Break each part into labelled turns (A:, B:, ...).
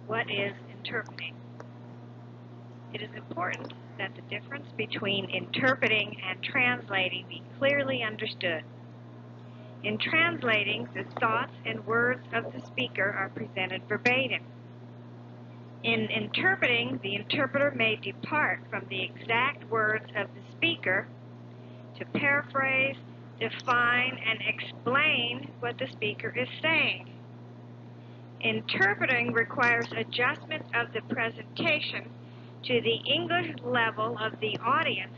A: What is interpreting? It is important that the difference between interpreting and translating be clearly understood. In translating, the thoughts and words of the speaker are presented verbatim. In interpreting, the interpreter may depart from the exact words of the speaker to paraphrase, define, and explain what the speaker is saying. Interpreting requires adjustment of the presentation to the English level of the audience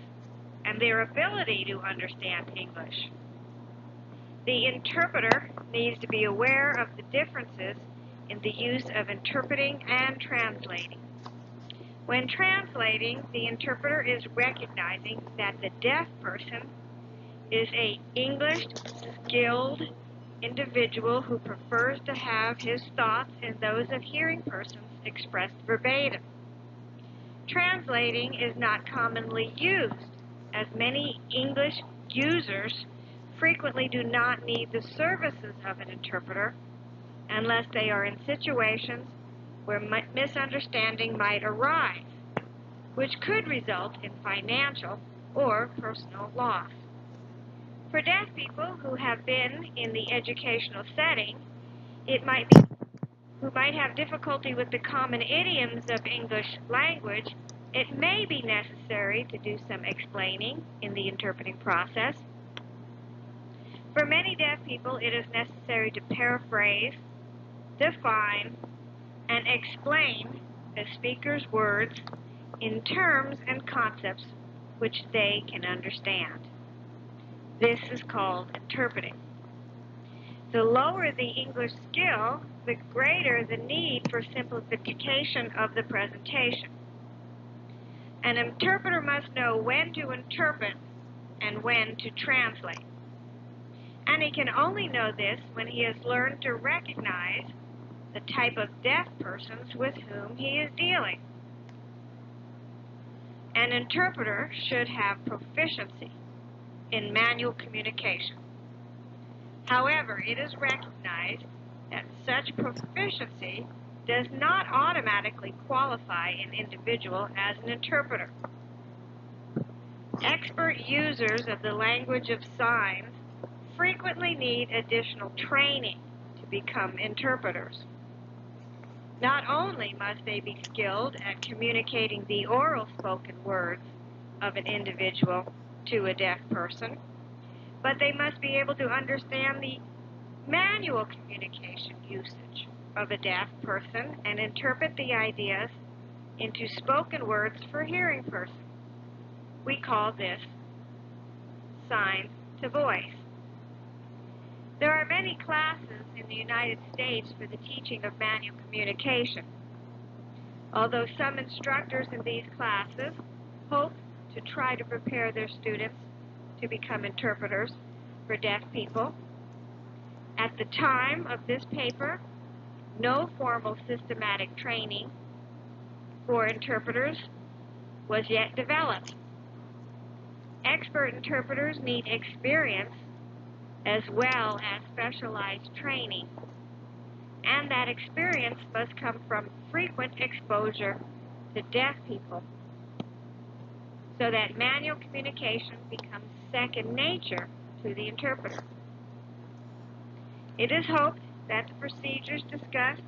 A: and their ability to understand English. The interpreter needs to be aware of the differences in the use of interpreting and translating. When translating, the interpreter is recognizing that the deaf person is an English skilled individual who prefers to have his thoughts and those of hearing persons expressed verbatim. Translating is not commonly used, as many English users frequently do not need the services of an interpreter unless they are in situations where misunderstanding might arise, which could result in financial or personal loss. For deaf people who have been in the educational setting, who might have difficulty with the common idioms of English language, it may be necessary to do some explaining in the interpreting process. For many deaf people, it is necessary to paraphrase, define, and explain the speaker's words in terms and concepts which they can understand. This is called interpreting. The lower the English skill, the greater the need for simplification of the presentation. An interpreter must know when to interpret and when to translate. And he can only know this when he has learned to recognize the type of deaf persons with whom he is dealing. An interpreter should have proficiency in manual communication. However, it is recognized that such proficiency does not automatically qualify an individual as an interpreter. Expert users of the language of signs frequently need additional training to become interpreters. Not only must they be skilled at communicating the oral spoken words of an individual to a deaf person, but they must be able to understand the manual communication usage of a deaf person and interpret the ideas into spoken words for a hearing person. We call this sign to voice. There are many classes in the United States for the teaching of manual communication. Although some instructors in these classes hope to try to prepare their students to become interpreters for deaf people, at the time of this paper, no formal systematic training for interpreters was yet developed. Expert interpreters need experience as well as specialized training, and that experience must come from frequent exposure to deaf people so that manual communication becomes second nature to the interpreter. It is hoped that the procedures discussed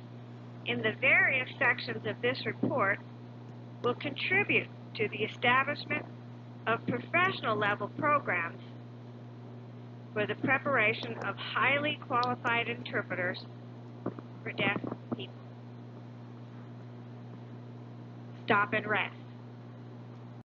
A: in the various sections of this report will contribute to the establishment of professional level programs for the preparation of highly qualified interpreters for deaf people. Stop and rest.